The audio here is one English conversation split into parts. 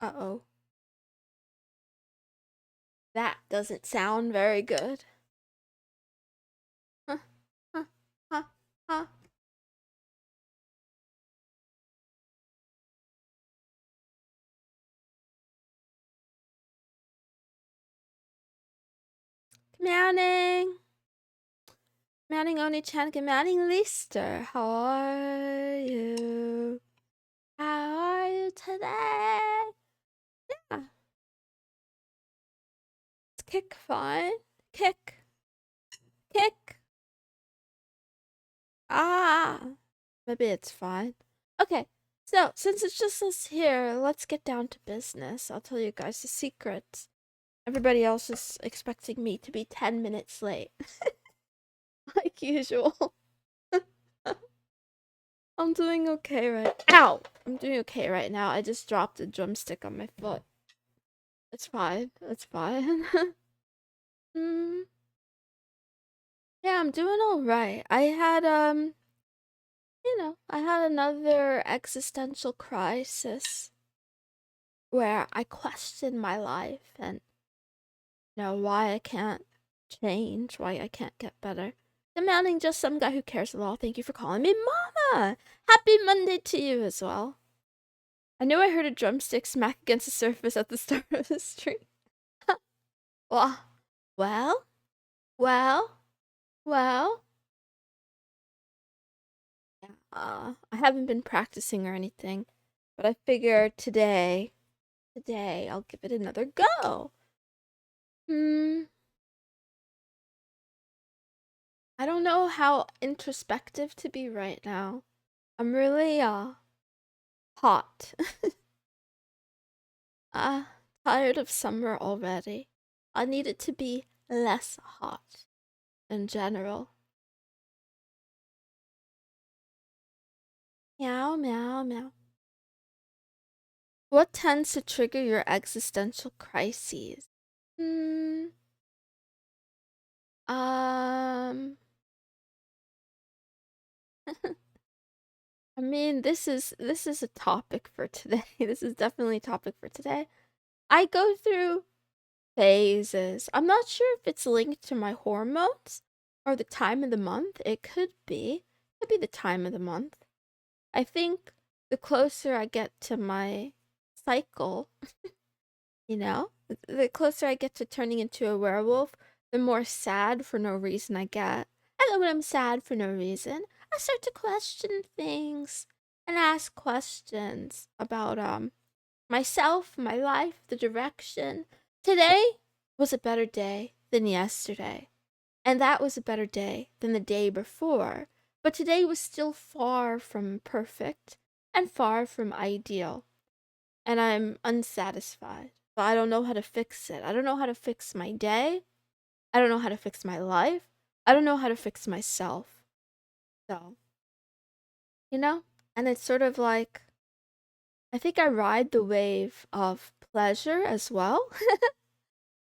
Uh-oh. That doesn't sound very good. Huh, huh, huh, huh. Good morning. Good morning, Oni-chan. Good morning, Lister. How are you? How are you today? Yeah. It's kick fine. Kick. Kick. Ah. Maybe it's fine. Okay. So, since it's just us here, let's get down to business. I'll tell you guys the secrets. Everybody else is expecting me to be 10 minutes late. Like usual. I'm doing okay right. Ow! I'm doing okay right now. I just dropped a drumstick on my foot. It's fine. It's fine. mm, yeah, I'm doing all right. I had I had another existential crisis where I questioned my life and why I can't change, why I can't get better. Demanding just some guy who cares a lot. Thank you for calling me Mama. Happy Monday to you as well. I knew I heard a drumstick smack against the surface at the start of the stream. well, well, well, well. I haven't been practicing or anything, but I figure today I'll give it another go. I don't know how introspective to be right now. I'm really hot. Tired of summer already. I need it to be less hot in general. Meow, meow, meow. What tends to trigger your existential crises? Um. I mean, this is a topic for today. This is definitely a topic for today. I go through phases. I'm not sure if it's linked to my hormones or the time of the month. It could be. Could be the time of the month. I think the closer I get to my cycle, the closer I get to turning into a werewolf, the more sad for no reason I get. And then when I'm sad for no reason, I start to question things and ask questions about myself, my life, the direction. Today was a better day than yesterday. And that was a better day than the day before. But today was still far from perfect and far from ideal. And I'm unsatisfied. But I don't know how to fix it. I don't know how to fix my day. I don't know how to fix my life. I don't know how to fix myself. So, and it's sort of like I think I ride the wave of pleasure as well.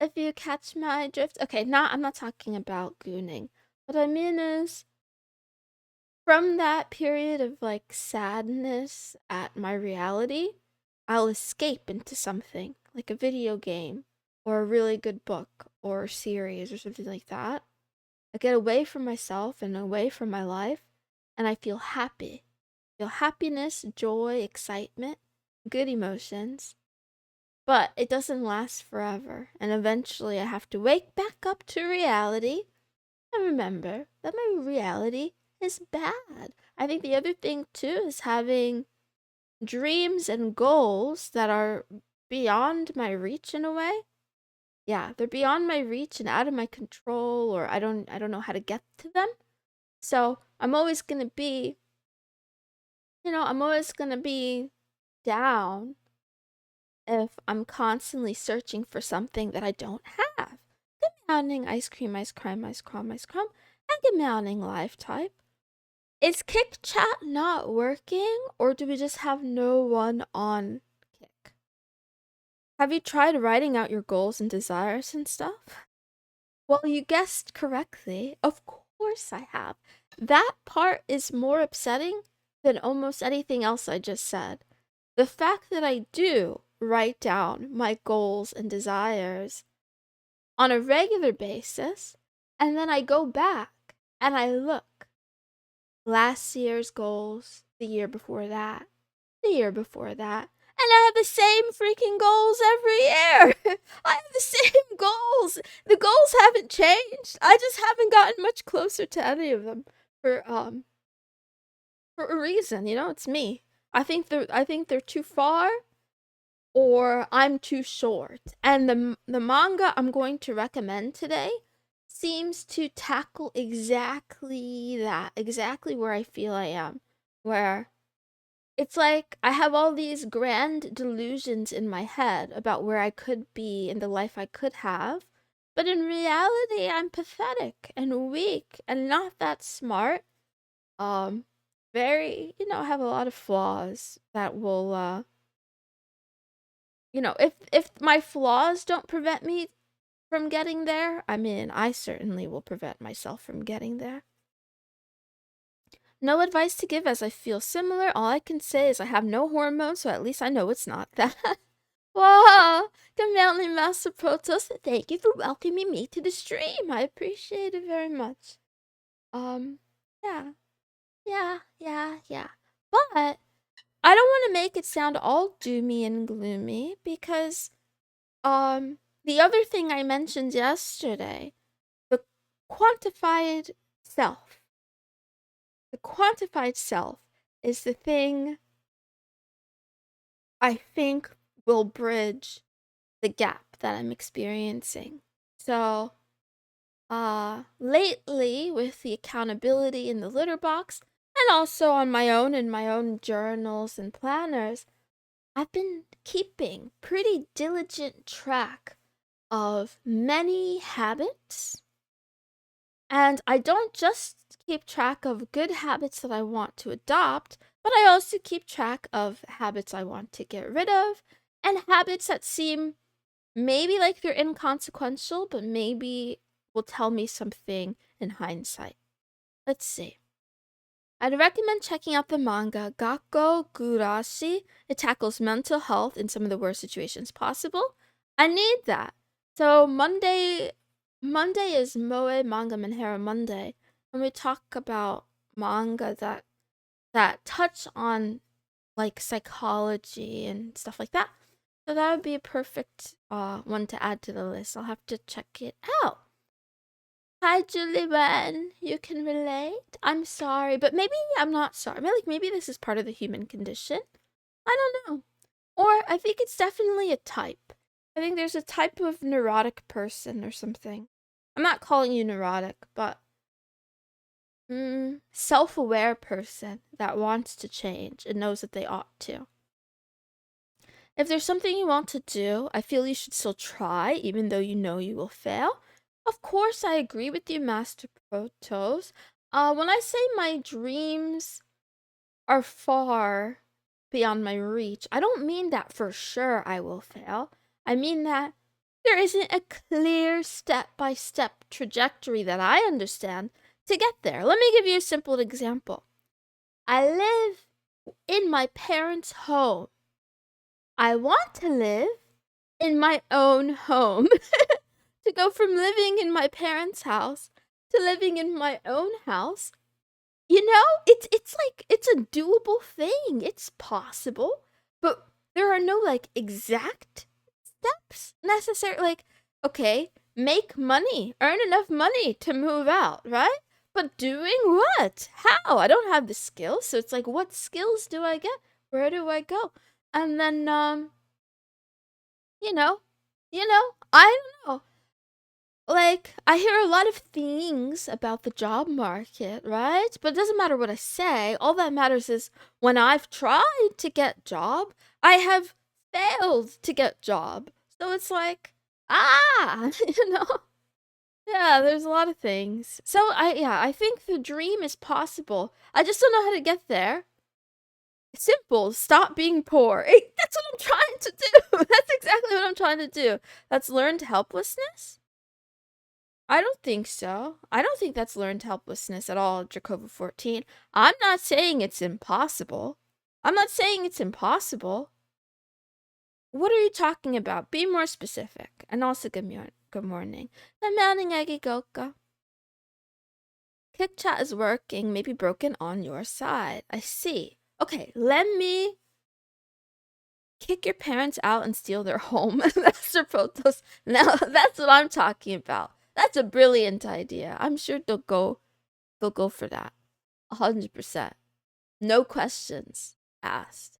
If you catch my drift. Okay, I'm not talking about gooning. What I mean is from that period of like sadness at my reality, I'll escape into something like a video game or a really good book or series or something like that. I get away from myself and away from my life, and I feel happy. I feel happiness, joy, excitement, good emotions. But it doesn't last forever, and eventually I have to wake back up to reality and remember that my reality is bad. I think the other thing too is having dreams and goals that are beyond my reach in a way. Yeah, they're beyond my reach and out of my control, or I don't know how to get to them. So I'm always gonna be, I'm always gonna be down if I'm constantly searching for something that I don't have. Good morning, ice cream, ice cream, ice cream, ice cream, and good morning, live type. Is Kick Chat not working, or do we just have no one on Kick? Have you tried writing out your goals and desires and stuff? Well, you guessed correctly. Of course I have. That part is more upsetting than almost anything else I just said. The fact that I do write down my goals and desires on a regular basis, and then I go back and I look last year's goals, the year before that, the year before that, and I have the same freaking goals every year. I have the same goals. The goals haven't changed. I just haven't gotten much closer to any of them for a reason, you know, it's me. I think they're too far or I'm too short. And the manga I'm going to recommend today seems to tackle exactly that, exactly where I feel I am. Where it's like I have all these grand delusions in my head about where I could be in the life I could have, but in reality I'm pathetic and weak and not that smart. Um very, have a lot of flaws that will if my flaws don't prevent me from getting there, I mean, I certainly will prevent myself from getting there. No advice to give as I feel similar. All I can say is I have no hormones, so at least I know it's not that. Wow! Commandly Master Protos, thank you for welcoming me to the stream. I appreciate it very much. Yeah. Yeah. But I don't want to make it sound all doomy and gloomy because the other thing I mentioned yesterday, the quantified self. The quantified self is the thing I think will bridge the gap that I'm experiencing. So, lately with the accountability in the litter box and also on my own in my own journals and planners, I've been keeping pretty diligent track of many habits. And I don't just keep track of good habits that I want to adopt, but I also keep track of habits I want to get rid of and habits that seem maybe like they're inconsequential, but maybe will tell me something in hindsight. Let's see. I'd recommend checking out the manga Gakko Gurashi. It tackles mental health in some of the worst situations possible. I need that. So Monday is Moe Manga Manhero Monday, and we talk about manga that touch on like psychology and stuff like that. So that would be a perfect one to add to the list. I'll have to check it out. Hi, Julie Wen. You can relate? I'm sorry, but maybe I'm not sorry. Maybe this is part of the human condition. I don't know. Or I think it's definitely a type. I think there's a type of neurotic person or something. I'm not calling you neurotic, but self-aware person that wants to change and knows that they ought to. If there's something you want to do, I feel you should still try, even though you know you will fail. Of course, I agree with you, Master Protos. When I say my dreams are far beyond my reach, I don't mean that for sure I will fail. I mean that there isn't a clear step-by-step trajectory that I understand to get there. Let me give you a simple example. I live in my parents' home. I want to live in my own home. To go from living in my parents' house to living in my own house, it's like it's a doable thing. It's possible, but there are no like exact steps necessary. Like, okay, make money, earn enough money to move out, right? But doing what? How? I don't have the skills, so it's like, what skills do I get? Where do I go? And then, you know, I don't know. Like, I hear a lot of things about the job market, right? But it doesn't matter what I say. All that matters is when I've tried to get job, I have failed to get job. So it's like, you know? Yeah, there's a lot of things. So I think the dream is possible. I just don't know how to get there. Simple. Stop being poor. That's what I'm trying to do. That's exactly what I'm trying to do. That's learned helplessness. I don't think so. I don't think that's learned helplessness at all, Jacoba 14. I'm not saying it's impossible. I'm not saying it's impossible. What are you talking about? Be more specific. And also good morning. Good morning, Agigoka. Kick chat is working, maybe broken on your side. I see. Okay, let me kick your parents out and steal their home. That's their protest. Now that's what I'm talking about. That's a brilliant idea. I'm sure they'll go for that. 100%. No questions asked.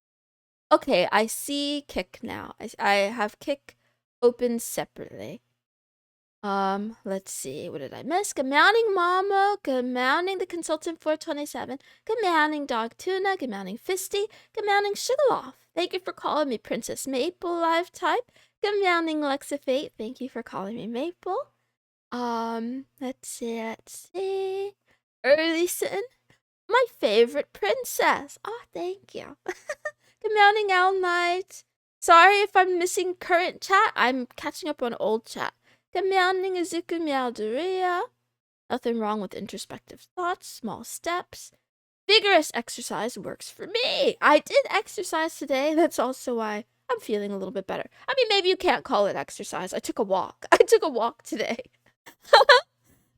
Okay, I see kick now. I have kick open separately. Let's see. What did I miss? Good morning, Mama. Good morning, the consultant 427. Good morning, Dog Tuna. Good morning, Fisty. Good morning, Sugarloaf. Thank you for calling me Princess Maple Live Type. Good morning, Lexa Fate. Thank you for calling me Maple. Let's see. Early Sin. My favorite princess. Oh, thank you. Good morning, Owl Knight. Sorry if I'm missing current chat. I'm catching up on old chat. Good morning, Izuku Meowderia. Nothing wrong with introspective thoughts, small steps. Vigorous exercise works for me. I did exercise today. That's also why I'm feeling a little bit better. I mean, maybe you can't call it exercise. I took a walk. I took a walk today.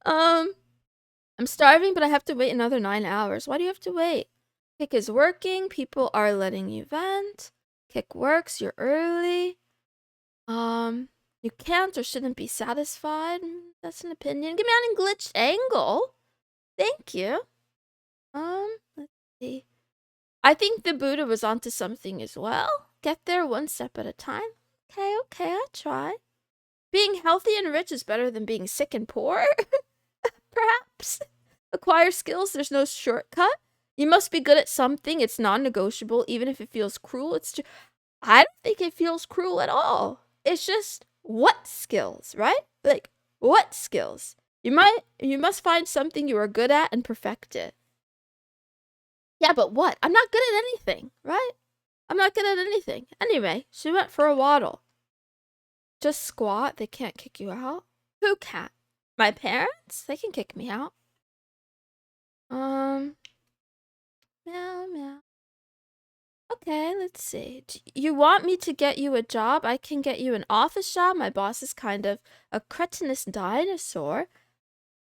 I'm starving, but I have to wait another 9 hours. Why do you have to wait? Kick is working. People are letting you vent. Kick works. You're early. You can't or shouldn't be satisfied. That's an opinion. Give me an glitched angle. Thank you. Let's see. I think the Buddha was onto something as well. Get there one step at a time. Okay, I try. Being healthy and rich is better than being sick and poor. Perhaps. Acquire skills, there's no shortcut. You must be good at something. It's non-negotiable, even if it feels cruel. I don't think it feels cruel at all. It's just what skills, right? Like, what skills? You must find something you are good at and perfect it. Yeah, but what? I'm not good at anything, right? I'm not good at anything. Anyway, she went for a waddle. Just squat, they can't kick you out. Who can't? My parents? They can kick me out. Meow, meow. Okay, let's see. You want me to get you a job? I can get you an office job. My boss is kind of a cretinous dinosaur.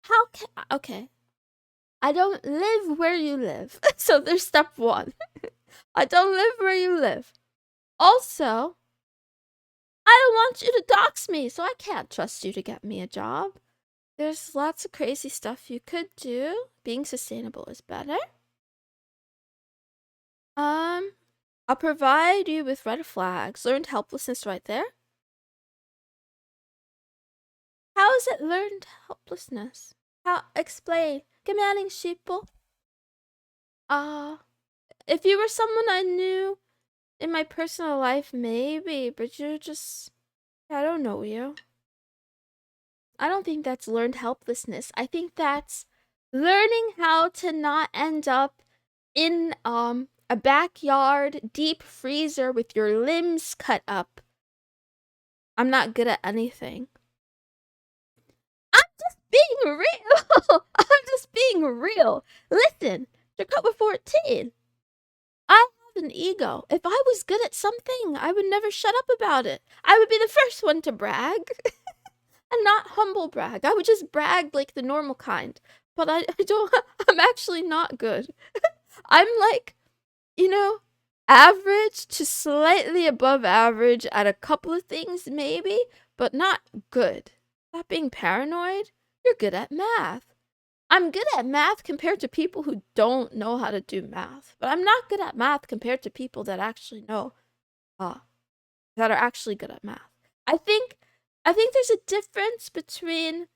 How can... Okay. I don't live where you live. So there's step one. I don't live where you live. Also, I don't want you to dox me, so I can't trust you to get me a job. There's lots of crazy stuff you could do. Being sustainable is better. I'll provide you with red flags. Learned helplessness right there. How is it learned helplessness? How? Explain. Commanding sheeple. If you were someone I knew in my personal life, maybe, but you're just... I don't know you. I don't think that's learned helplessness. I think that's learning how to not end up in a backyard deep freezer with your limbs cut up. I'm not good at anything. I'm just being real. I'm just being real. Listen, Jacoba 14. I have an ego. If I was good at something, I would never shut up about it. I would be the first one to brag. And not humble brag. I would just brag like the normal kind. But I don't... I'm actually not good. I'm like, you know, average to slightly above average at a couple of things maybe, but not good. Stop being paranoid. You're good at math. I'm good at math compared to people who don't know how to do math. But I'm not good at math compared to people that actually know, that are actually good at math. I think there's a difference between,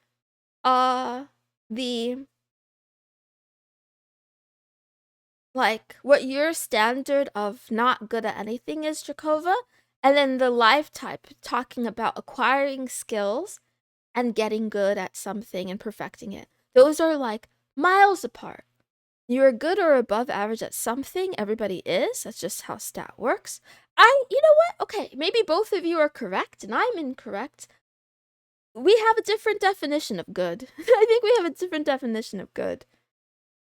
like, what your standard of not good at anything is, Jakova, and then the live type talking about acquiring skills and getting good at something and perfecting it. Those are like miles apart. You're good or above average at something. Everybody is. That's just how stat works. You know what? Okay, maybe both of you are correct and I'm incorrect. We have a different definition of good. I think we have a different definition of good.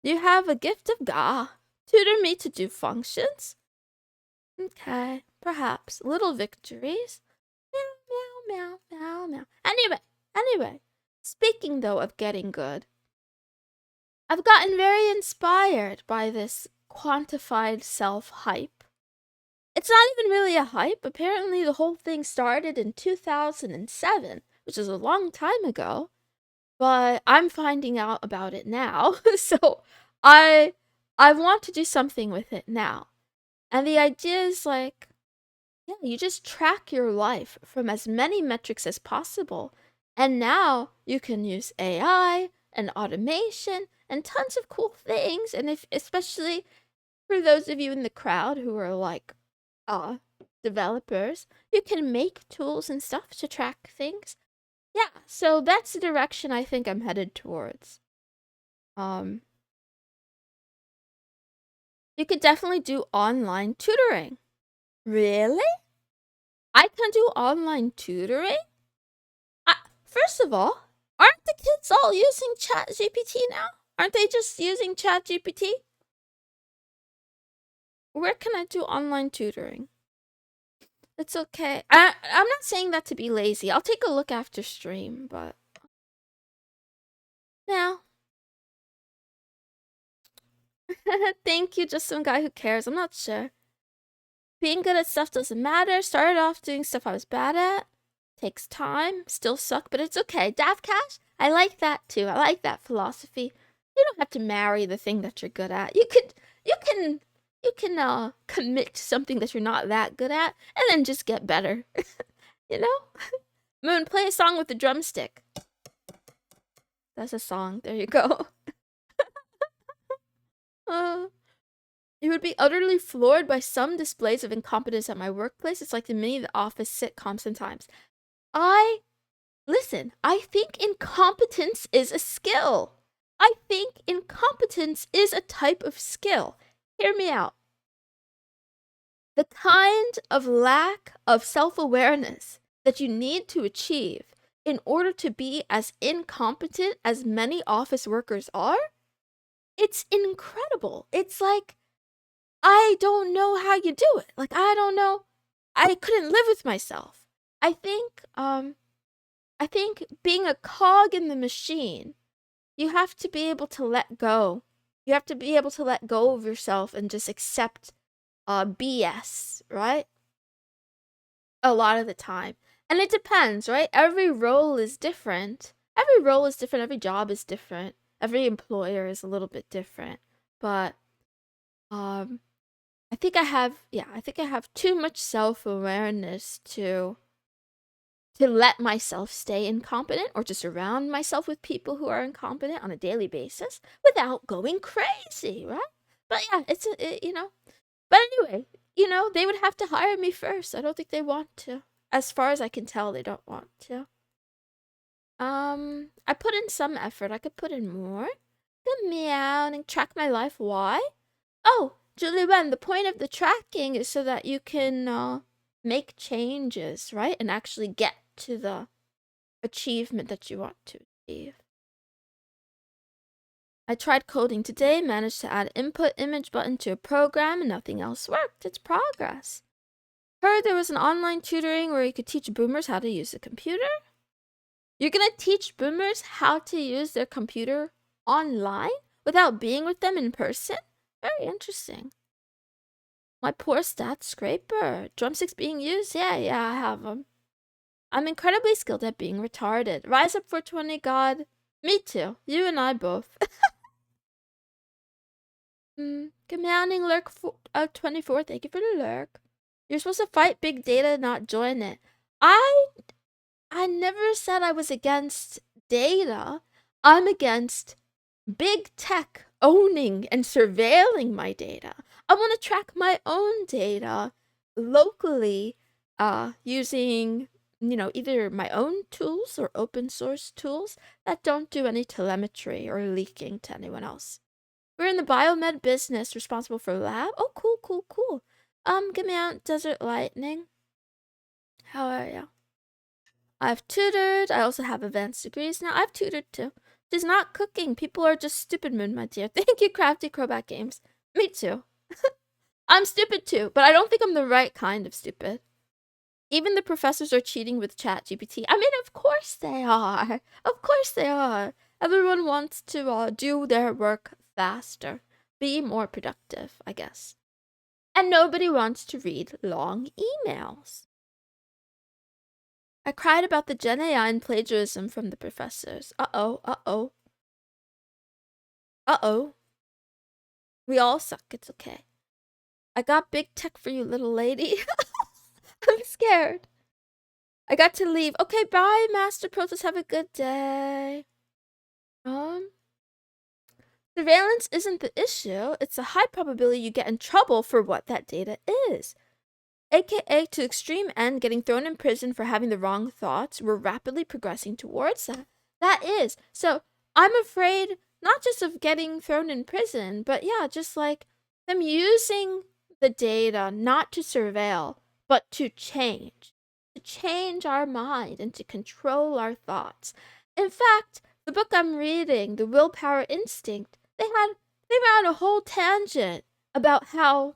You have a gift of Ga. Tutor me to do functions. Okay. perhaps little victories. Meow, meow, meow, meow, meow. Anyway, speaking though of getting good, I've gotten very inspired by this quantified self-hype. It's not even really a hype. Apparently the whole thing started in 2007, which is a long time ago, but I'm finding out about it now. So I want to do something with it now. And the idea is like, yeah, you just track your life from as many metrics as possible. And now you can use AI and automation and tons of cool things. And especially for those of you in the crowd who are like developers, you can make tools and stuff to track things. Yeah, so that's the direction I think I'm headed towards. You could definitely do online tutoring. Really? I can do online tutoring? First of all, aren't the kids all using ChatGPT now? Aren't they just using ChatGPT? Where can I do online tutoring? It's okay. I'm not saying that to be lazy. I'll take a look after stream, but now. Thank you, just some guy who cares. I'm not sure. Being good at stuff doesn't matter. Started off doing stuff I was bad at. Takes time. Still suck, but it's okay. Daft Cash, I like that too. I like that philosophy. You don't have to marry the thing that you're good at. You can commit to something that you're not that good at and then just get better. You know? Moon, play a song with the drumstick. That's a song. There you go. You would be utterly floored by some displays of incompetence at my workplace. It's like the mini The Office sitcom sometimes. Listen, I think incompetence is a skill. I think incompetence is a type of skill. Hear me out. The kind of lack of self-awareness that you need to achieve in order to be as incompetent as many office workers are, it's incredible. It's like, I don't know how you do it. Like, I don't know. I couldn't live with myself. I think being a cog in the machine, you have to be able to let go. You have to be able to let go of yourself and just accept BS, right? A lot of the time. And it depends, right? Every role is different. Every job is different. Every employer is a little bit different. But I think I have too much self-awareness to let myself stay incompetent or to surround myself with people who are incompetent on a daily basis without going crazy, right? But yeah, But anyway, they would have to hire me first. I don't think they want to. As far as I can tell, they don't want to. I put in some effort. I could put in more. Good meow and track my life. Why? Oh, Julie Wen, the point of the tracking is so that you can make changes, right? And actually get to the achievement that you want to achieve. I tried coding today, managed to add input image button to a program, and nothing else worked. It's progress. Heard there was an online tutoring where you could teach boomers how to use a computer? You're gonna teach boomers how to use their computer online without being with them in person? Very interesting. My poor stat scraper. Drumsticks being used? Yeah, I have them. I'm incredibly skilled at being retarded. Rise up for 20, God. Me too. You and I both. Commanding lurk 24. Thank you for the lurk. You're supposed to fight big data, not join it. I never said I was against data. I'm against big tech owning and surveilling my data. I want to track my own data locally using, either my own tools or open source tools that don't do any telemetry or leaking to anyone else. We're in the biomed business, responsible for lab. Oh, cool. Get me out, Desert Lightning. How are you? I've tutored. I also have advanced degrees now. I've tutored too. She's not cooking. People are just stupid, Moon, my dear. Thank you, Crafty Crowbat Games. Me too. I'm stupid too, but I don't think I'm the right kind of stupid. Even the professors are cheating with ChatGPT. I mean, of course they are. Of course they are. Everyone wants to do their work faster, be more productive, I guess. And nobody wants to read long emails. I cried about the Gen AI and plagiarism from the professors. Uh-oh, uh-oh. Uh-oh. We all suck, it's okay. I got big tech for you, little lady. I'm scared. I got to leave. Okay, bye, Master Protest. Have a good day. Surveillance isn't the issue. It's a high probability you get in trouble for what that data is. AKA to extreme end, getting thrown in prison for having the wrong thoughts. We're rapidly progressing towards that. That is. So I'm afraid not just of getting thrown in prison, but yeah, just like them using the data not to surveil, but to change our mind and to control our thoughts. In fact, the book I'm reading, The Willpower Instinct, they ran a whole tangent about how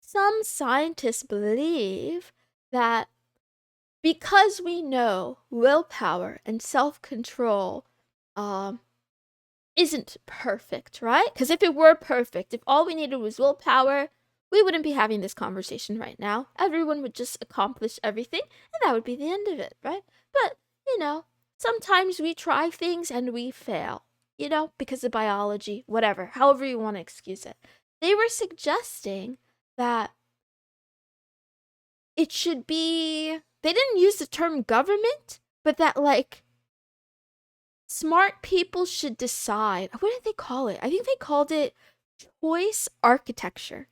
some scientists believe that because we know willpower and self-control isn't perfect, right? Because if it were perfect, if all we needed was willpower, we wouldn't be having this conversation right now. Everyone would just accomplish everything, and that would be the end of it, right? But, sometimes we try things and we fail, because of biology, whatever, however you want to excuse it. They were suggesting that it should be, they didn't use the term government, but that, like, smart people should decide. What did they call it? I think they called it choice architecture.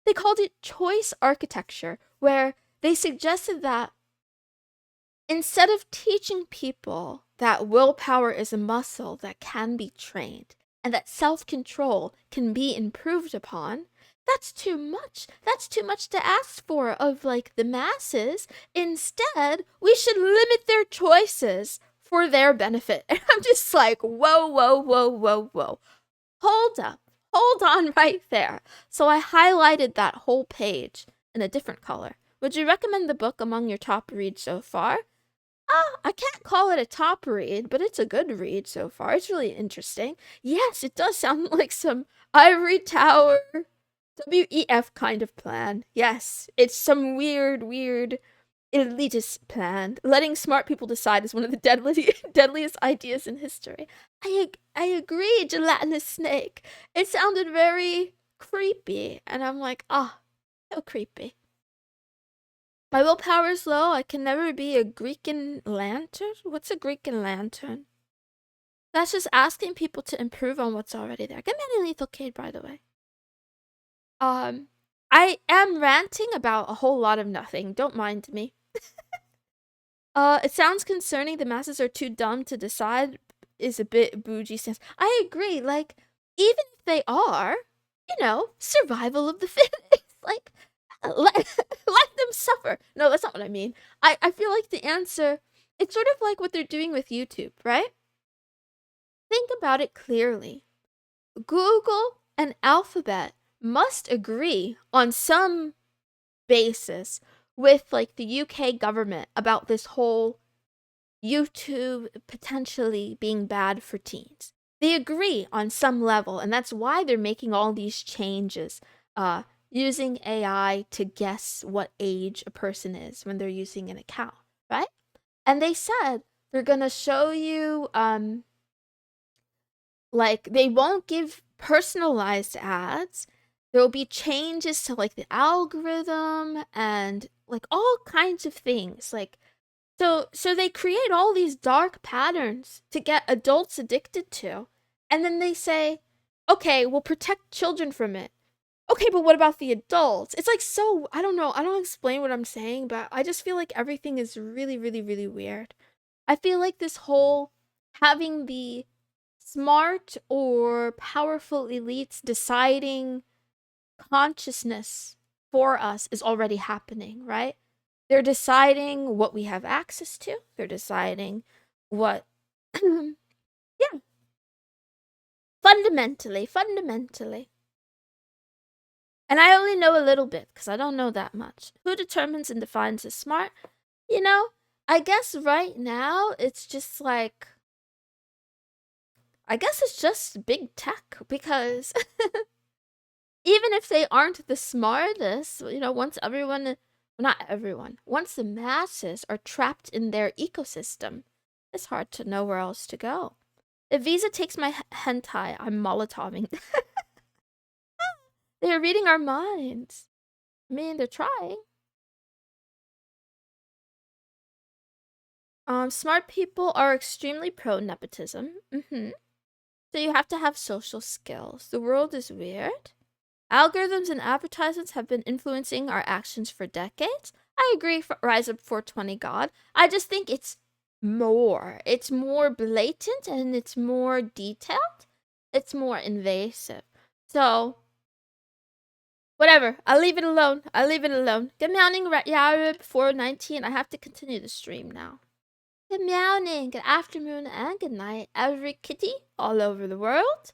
They called it choice architecture, where they suggested that instead of teaching people that willpower is a muscle that can be trained and that self-control can be improved upon, that's too much. That's too much to ask for of, like, the masses. Instead, we should limit their choices for their benefit. And I'm just like, whoa, whoa, whoa, whoa, whoa. Hold up. Hold on right there. So I highlighted that whole page in a different color. Would you recommend the book among your top reads so far? I can't call it a top read, but it's a good read so far. It's really interesting. Yes, it does sound like some ivory tower WEF kind of plan. Yes, it's some weird elitist plan. Letting smart people decide is one of the deadliest ideas in history. I agree, gelatinous snake. It sounded very creepy, and I'm like, so creepy. My willpower is low. I can never be a Greekan lantern. What's a Greekan lantern? That's just asking people to improve on what's already there. Get me any lethal kid, by the way. I am ranting about a whole lot of nothing. Don't mind me. It sounds concerning. The masses are too dumb to decide is a bit bougie stance. I agree. Like, even if they are, survival of the fittest. Like, let them suffer. No, that's not what I mean. I feel like the answer, it's sort of like what they're doing with YouTube, right? Think about it clearly. Google and Alphabet must agree on some basis with, like, the UK government about this whole YouTube potentially being bad for teens. They agree on some level, and that's why they're making all these changes, using AI to guess what age a person is when they're using an account, right? And they said they're gonna show you, like, they won't give personalized ads. There will be changes to, like, the algorithm and, like, all kinds of things. Like, so they create all these dark patterns to get adults addicted to. And then they say, okay, we'll protect children from it. Okay, but what about the adults? It's like, so, I don't know. I don't explain what I'm saying, but I just feel like everything is really, really, really weird. I feel like this whole having the smart or powerful elites deciding consciousness for us is already happening, right? They're deciding what we have access to. They're deciding what, yeah, fundamentally. And I only know a little bit because I don't know that much. Who determines and defines as smart? You know, I guess right now it's just like, I guess it's just big tech because even if they aren't the smartest, once everyone, well, not everyone, once the masses are trapped in their ecosystem, it's hard to know where else to go. If Visa takes my hentai, I'm Molotoving. They're reading our minds. I mean, they're trying. Smart people are extremely pro nepotism. So you have to have social skills. The world is weird. Algorithms and advertisements have been influencing our actions for decades. I agree for Rise Up 420 God. I just think it's more. It's more blatant and it's more detailed. It's more invasive. So, whatever. I'll leave it alone. Good morning, Yarib 419. I have to continue the stream now. Good morning, good afternoon, and good night, every kitty all over the world.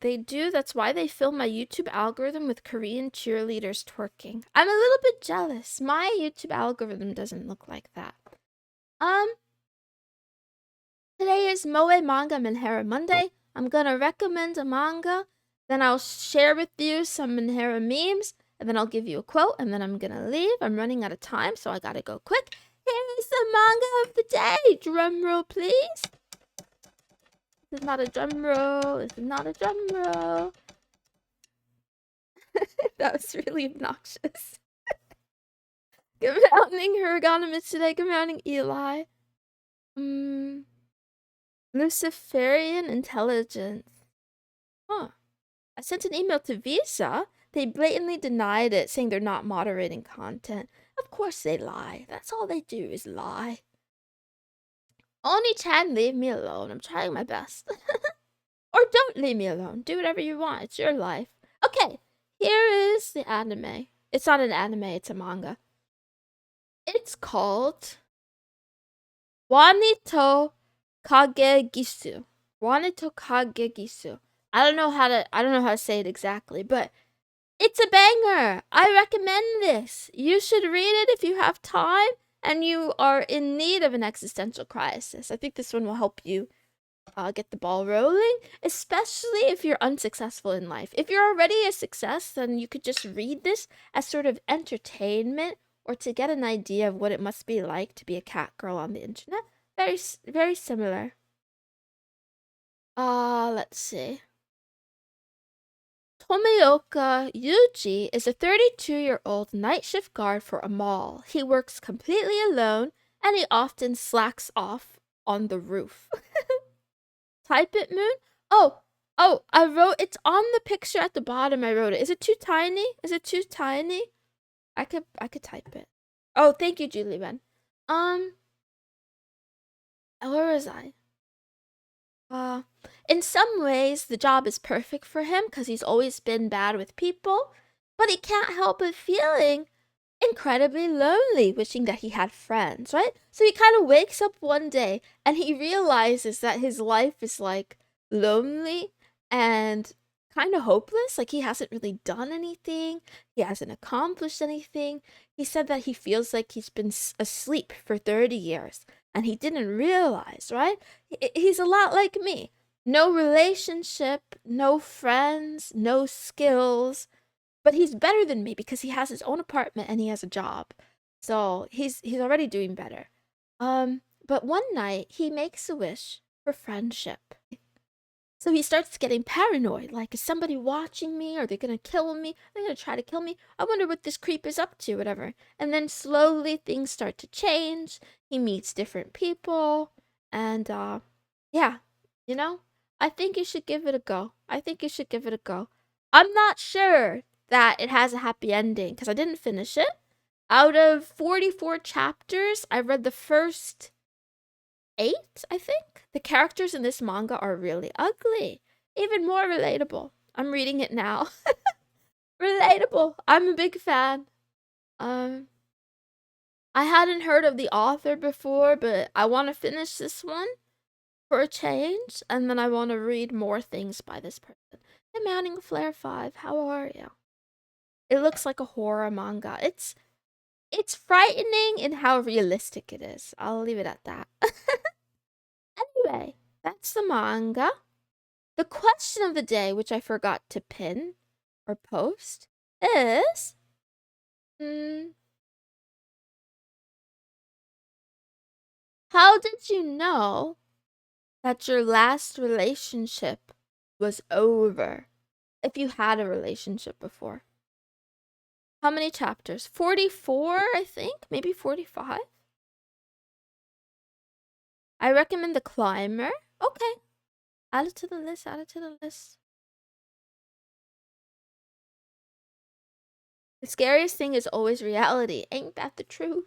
They do. That's why they film my YouTube algorithm with Korean cheerleaders twerking. I'm a little bit jealous. My YouTube algorithm doesn't look like that. Today is Moe Manga Manhera Monday. I'm gonna recommend a manga, then I'll share with you some Manhera memes, and then I'll give you a quote, and then I'm gonna leave. I'm running out of time, so I gotta go quick. Here is the manga of the day. Drum roll, please. This is not a drum roll. This is not a drum roll. That was really obnoxious. Good morning, Hiragana today. Good morning, Eli. Luciferian intelligence. Huh. I sent an email to Visa. They blatantly denied it, saying they're not moderating content. Of course they lie. That's all they do is lie. Oni-chan, leave me alone. I'm trying my best. Or don't leave me alone. Do whatever you want. It's your life. Okay, here is the anime. It's not an anime, it's a manga. It's called Wanito Kagegisu. Wanito Kagegisu. I don't know how to say it exactly, but it's a banger. I recommend this. You should read it if you have time and you are in need of an existential crisis. I think this one will help you get the ball rolling, especially if you're unsuccessful in life. If you're already a success, then you could just read this as sort of entertainment or to get an idea of what it must be like to be a cat girl on the internet. Very, very similar. Let's see. Tomeoka Yuji is a 32-year-old night shift guard for a mall. He works completely alone, and he often slacks off on the roof. Type it, Moon? Oh, I wrote, it's on the picture at the bottom. I wrote it. Is it too tiny? I could type it. Oh, thank you, Julie Ben. Where was I? In some ways, the job is perfect for him because he's always been bad with people, but he can't help but feeling incredibly lonely, wishing that he had friends, right? So he kind of wakes up one day and he realizes that his life is like lonely and kind of hopeless. Like he hasn't really done anything, he hasn't accomplished anything. He said that he feels like he's been asleep for 30 years and he didn't realize, right? He's a lot like me. No relationship, no friends, no skills. But he's better than me because he has his own apartment and he has a job. So he's already doing better. But one night he makes a wish for friendship. So he starts getting paranoid, like, is somebody watching me? Are they gonna kill me? Are they gonna try to kill me? I wonder what this creep is up to, whatever. And then slowly things start to change. He meets different people. And yeah, I think you should give it a go. I'm not sure that it has a happy ending because I didn't finish it. Out of 44 chapters, I read the first 8, I think. The characters in this manga are really ugly. Even more relatable. I'm reading it now. Relatable. I'm a big fan. I hadn't heard of the author before, but I want to finish this one for a change, and then I want to read more things by this person. The Mounting Flare 5, how are you? It looks like a horror manga. It's frightening in how realistic it is. I'll leave it at that. Anyway, that's the manga. The question of the day, which I forgot to pin or post, is how did you know that your last relationship was over if you had a relationship before? How many chapters? 44, I think? Maybe 45? I recommend The Climber. Okay. Add it to the list, add it to the list. The scariest thing is always reality. Ain't that the truth?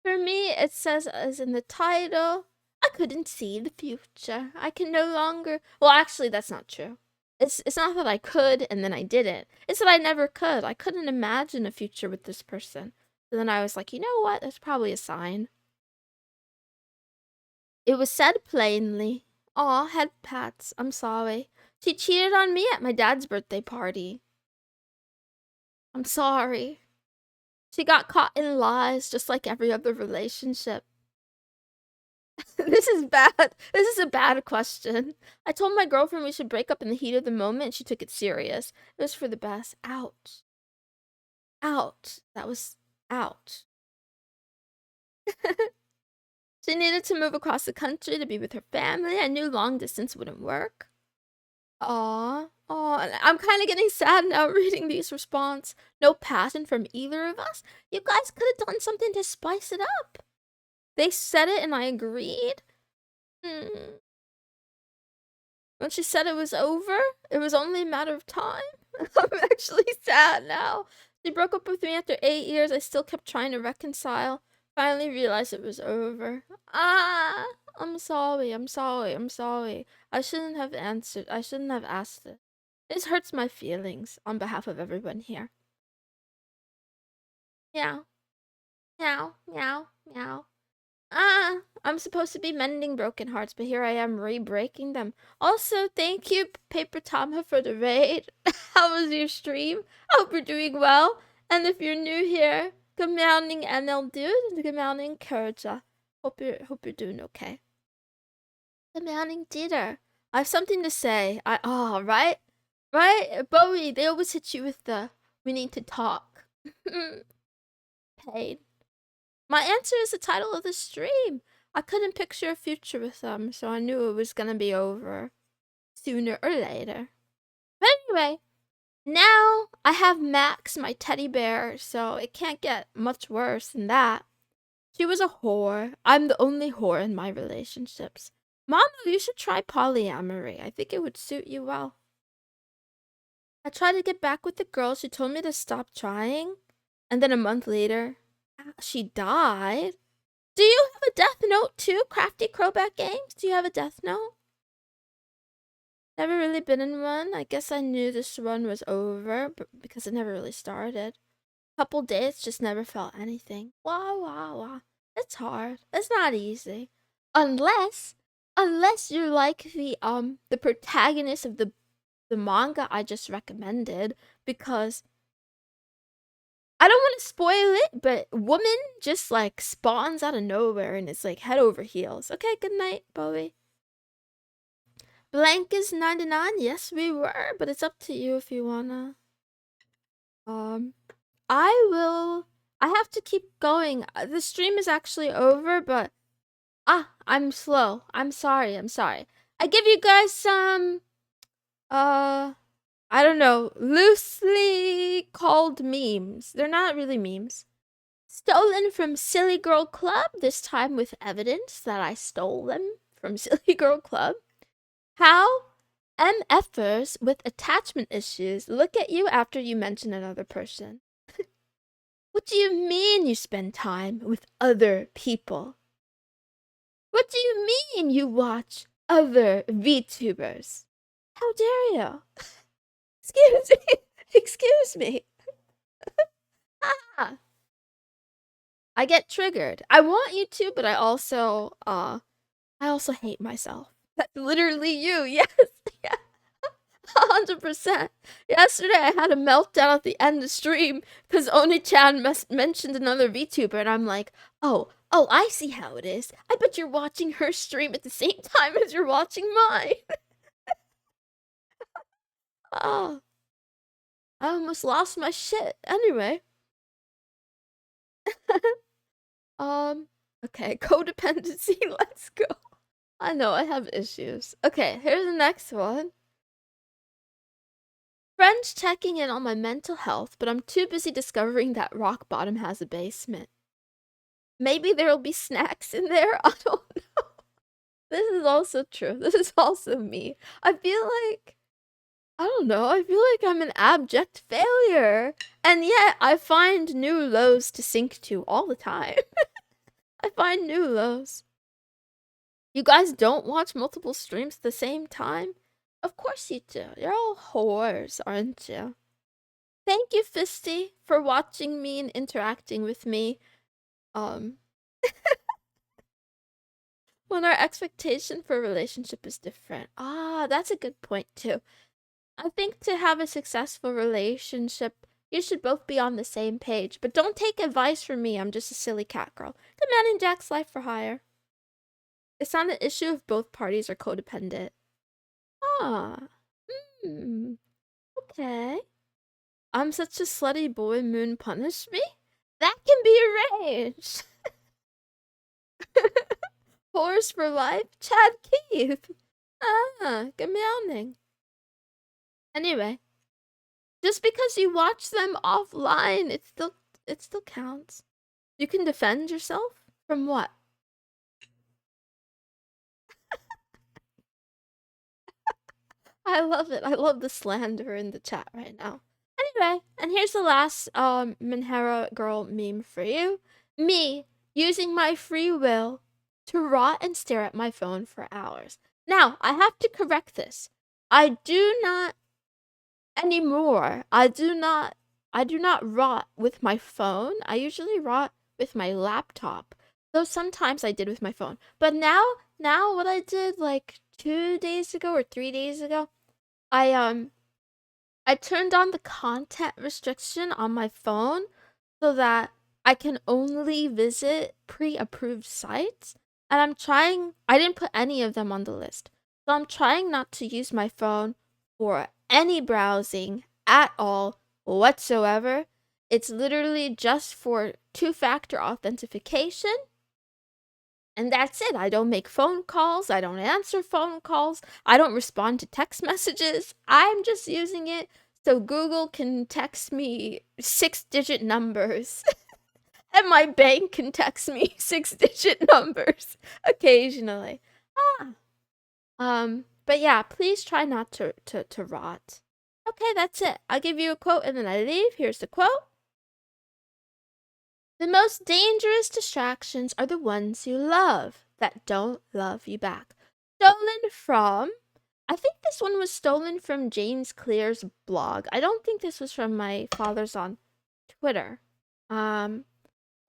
For me, it says as in the title, I couldn't see the future. I can no longer... Well, actually, that's not true. It's not that I could and then I didn't. It's that I never could. I couldn't imagine a future with this person. So then I was like, you know what? That's probably a sign. It was said plainly. Aw, head pats. I'm sorry. She cheated on me at my dad's birthday party. I'm sorry. She got caught in lies just like every other relationship. This is bad. This is a bad question. I told my girlfriend we should break up in the heat of the moment and she took it serious. It was for the best. Ouch. Ouch. That was ouch. She needed to move across the country to be with her family. I knew long distance wouldn't work. Aw. Aw. I'm kind of getting sad now reading these responses. No passion from either of us. You guys could have done something to spice it up. They said it and I agreed. When she said it was over, it was only a matter of time. I'm actually sad now. She broke up with me after 8 years. I still kept trying to reconcile. Finally realized it was over. Ah, I'm sorry. I'm sorry. I'm sorry. I shouldn't have answered. I shouldn't have asked it. This hurts my feelings on behalf of everyone here. Meow. Meow. Meow. Meow. I'm supposed to be mending broken hearts, but here I am re-breaking them. Also, thank you, Paper Tama, for the raid. How was your stream? I hope you're doing well. And if you're new here, good morning, NL Dude, and good morning, Kurja. Hope you're doing okay. Good morning, Dieter. I have something to say. Right? Right? Bowie, they always hit you with the, we need to talk. Pain. My answer is the title of the stream. I couldn't picture a future with them, so I knew it was gonna be over sooner or later. But anyway, now I have Max, my teddy bear, so it can't get much worse than that. She was a whore. I'm the only whore in my relationships. Mama, you should try polyamory. I think it would suit you well. I tried to get back with the girl. She told me to stop trying. And then a month later, she died. Do you have a death note too, Crafty Crowback Games? Do you have a death note? Never really been in one. I guess I knew this run was over but because it never really started. Couple days, just never felt anything. Wah. It's hard. It's not easy. Unless you're like the protagonist of the manga I just recommended, because I don't want to spoil it, but woman just like spawns out of nowhere and it's like head over heels. Okay, good night, Bowie. Blank is 99. Yes, we were, but it's up to you if you wanna. I have to keep going. The stream is actually over, but I'm slow. I'm sorry. I give you guys some I don't know, loosely called memes. They're not really memes. Stolen from Silly Girl Club, this time with evidence that I stole them from Silly Girl Club. How MFers with attachment issues look at you after you mention another person. What do you mean you spend time with other people? What do you mean you watch other VTubers? How dare you? Excuse me. I get triggered. I want you to, but I also hate myself. That's literally you. Yes. 100%. Yesterday I had a meltdown at the end of stream because Oni-chan mentioned another VTuber, and I'm like, oh, I see how it is. I bet you're watching her stream at the same time as you're watching mine. Oh, I almost lost my shit. Anyway. Okay, codependency, let's go. I know, I have issues. Okay, here's the next one. Friends checking in on my mental health, but I'm too busy discovering that rock bottom has a basement. Maybe there'll be snacks in there, I don't know. This is also true. This is also me. I feel like, I don't know, I feel like I'm an abject failure. And yet, I find new lows to sink to all the time. I find new lows. You guys don't watch multiple streams at the same time? Of course you do. You're all whores, aren't you? Thank you, Fisty, for watching me and interacting with me. When our expectation for a relationship is different. Ah, that's a good point too. I think to have a successful relationship, you should both be on the same page. But don't take advice from me. I'm just a silly cat girl. Demanding Jack's life for hire. It's not an issue if both parties are codependent. Ah. Okay. I'm such a slutty boy, Moon punished me? That can be arranged. Horse for life? Chad Keith. Ah, good morning. Anyway. Just because you watch them offline, it still counts. You can defend yourself from what? I love it. I love the slander in the chat right now. Anyway, and here's the last Minhara girl meme for you. Me using my free will to rot and stare at my phone for hours. Now, I have to correct this. I do not anymore. I do not rot with my phone. I usually rot with my laptop. Though sometimes I did with my phone. But now what I did like 2 days ago or 3 days ago, I turned on the content restriction on my phone so that I can only visit pre-approved sites. And I didn't put any of them on the list. So I'm trying not to use my phone for any browsing at all whatsoever. It's literally just for two-factor authentication. And that's it. I don't make phone calls. I don't answer phone calls. I don't respond to text messages. I'm just using it so Google can text me 6-digit numbers. And my bank can text me 6-digit numbers occasionally. But yeah, please try not to rot. Okay, that's it. I'll give you a quote and then I leave. Here's the quote. The most dangerous distractions are the ones you love that don't love you back. Stolen from, I think this one was stolen from James Clear's blog. I don't think this was from my father's on Twitter. But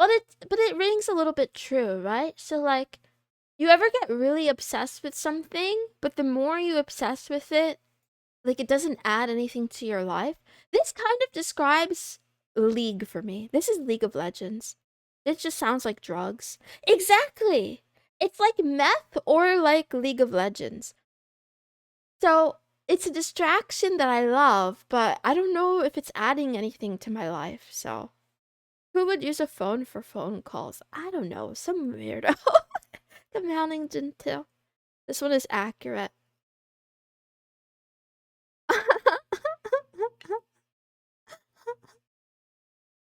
it rings a little bit true, right? So like, you ever get really obsessed with something, but the more you obsess with it, like it doesn't add anything to your life? This kind of describes League for me. This is League of Legends. It just sounds like drugs. Exactly! It's like meth or like League of Legends. So, it's a distraction that I love, but I don't know if it's adding anything to my life, so. Who would use a phone for phone calls? I don't know, some weirdo. Compounding too. This one is accurate.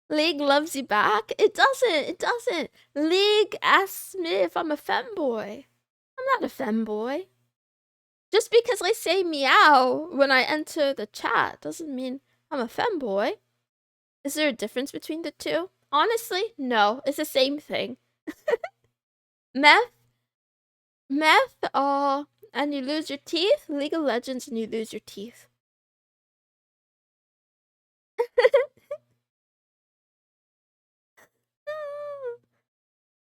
League loves you back? It doesn't. League asks me if I'm a femboy. I'm not a femboy. Just because I say meow when I enter the chat doesn't mean I'm a femboy. Is there a difference between the two? Honestly, no. It's the same thing. Meth, and you lose your teeth. League of Legends and you lose your teeth.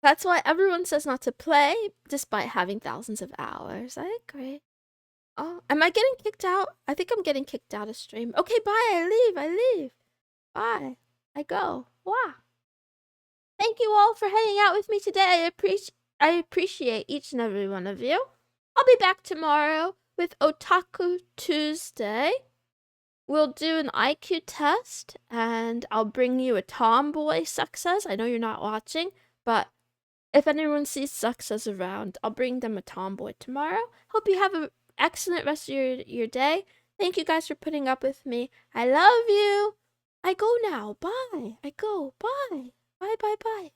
That's why everyone says not to play, despite having thousands of hours. I agree. Oh, am I getting kicked out? I think I'm getting kicked out of stream. Okay, bye. I leave. Bye. I go. Wow. Thank you all for hanging out with me today. I appreciate each and every one of you. I'll be back tomorrow with Otaku Tuesday. We'll do an IQ test, and I'll bring you a tomboy success. I know you're not watching, but if anyone sees success around, I'll bring them a tomboy tomorrow. Hope you have an excellent rest of your day. Thank you guys for putting up with me. I love you. I go now. Bye. I go. Bye. Bye, bye, bye.